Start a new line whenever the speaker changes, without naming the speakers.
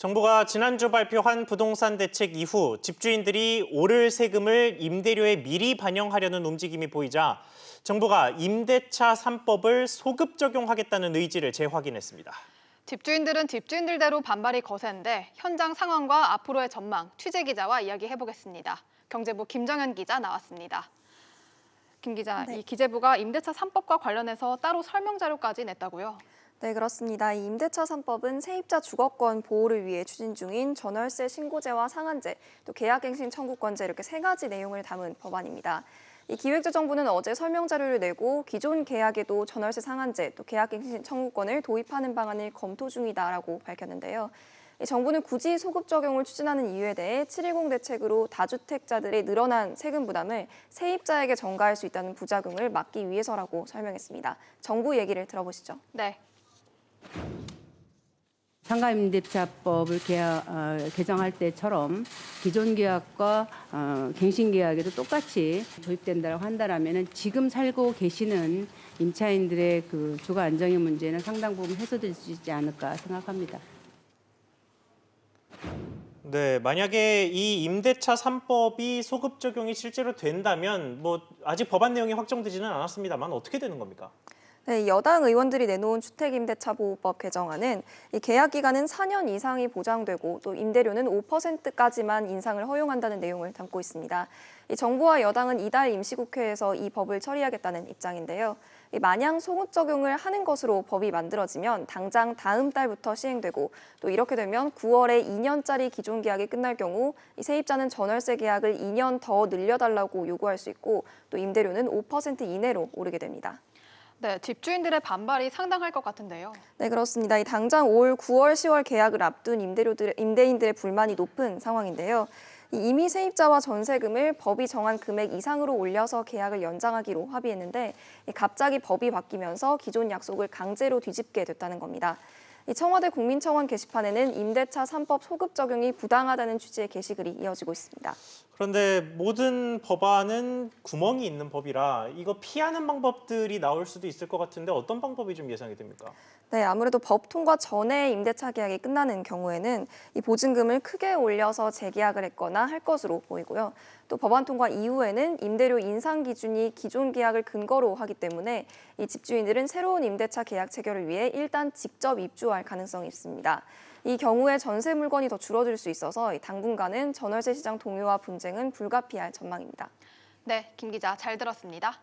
정부가 지난주 발표한 부동산 대책 이후 집주인들이 오를 세금을 임대료에 미리 반영하려는 움직임이 보이자 정부가 임대차 3법을 소급 적용하겠다는 의지를 재확인했습니다.
집주인들은 집주인들대로 반발이 거센데 현장 상황과 앞으로의 전망, 취재 기자와 이야기해보겠습니다. 경제부 김정현 기자 나왔습니다. 김 기자,
네.
이 기재부가 임대차 3법과 관련해서 따로 설명 자료까지 냈다고요?
네, 그렇습니다. 이 임대차 3법은 세입자 주거권 보호를 위해 추진 중인 전월세 신고제와 상한제, 또 계약갱신 청구권제 이렇게 세 가지 내용을 담은 법안입니다. 이 기획재정부는 어제 설명 자료를 내고 기존 계약에도 전월세 상한제, 또 계약갱신 청구권을 도입하는 방안을 검토 중이다라고 밝혔는데요. 정부는 굳이 소급 적용을 추진하는 이유에 대해 7.10 대책으로 다주택자들의 늘어난 세금 부담을 세입자에게 전가할 수 있다는 부작용을 막기 위해서라고 설명했습니다. 정부 얘기를 들어보시죠.
네.
상가임대차법을 개정할 때처럼 기존 계약과 갱신 계약에도 똑같이 도입된다고 한다면 지금 살고 계시는 임차인들의 그 주거 안정의 문제는 상당 부분 해소될 수 있지 않을까 생각합니다.
네, 만약에 이 임대차 3법이 소급 적용이 실제로 된다면 아직 법안 내용이 확정되지는 않았습니다만 어떻게 되는 겁니까?
네, 여당 의원들이 내놓은 주택임대차보호법 개정안은 이 계약 기간은 4년 이상이 보장되고 또 임대료는 5%까지만 인상을 허용한다는 내용을 담고 있습니다. 이 정부와 여당은 이달 임시국회에서 이 법을 처리하겠다는 입장인데요. 마냥 소급 적용을 하는 것으로 법이 만들어지면 당장 다음 달부터 시행되고 또 이렇게 되면 9월에 2년짜리 기존 계약이 끝날 경우 이 세입자는 전월세 계약을 2년 더 늘려달라고 요구할 수 있고 또 임대료는 5% 이내로 오르게 됩니다.
네, 집주인들의 반발이 상당할 것 같은데요.
네, 그렇습니다. 당장 올 9월, 10월 계약을 앞둔 임대인들의 불만이 높은 상황인데요. 이미 세입자와 전세금을 법이 정한 금액 이상으로 올려서 계약을 연장하기로 합의했는데 갑자기 법이 바뀌면서 기존 약속을 강제로 뒤집게 됐다는 겁니다. 청와대 국민청원 게시판에는 임대차 3법 소급 적용이 부당하다는 취지의 게시글이 이어지고 있습니다.
그런데 모든 법안은 구멍이 있는 법이라 이거 피하는 방법들이 나올 수도 있을 것 같은데 어떤 방법이 좀 예상이 됩니까?
네, 아무래도 법 통과 전에 임대차 계약이 끝나는 경우에는 이 보증금을 크게 올려서 재계약을 했거나 할 것으로 보이고요. 또 법안 통과 이후에는 임대료 인상 기준이 기존 계약을 근거로 하기 때문에 이 집주인들은 새로운 임대차 계약 체결을 위해 일단 직접 입주할 가능성이 있습니다. 이 경우에 전세 물건이 더 줄어들 수 있어서 당분간은 전월세 시장 동요와 분쟁은 불가피할 전망입니다.
네, 김 기자 잘 들었습니다.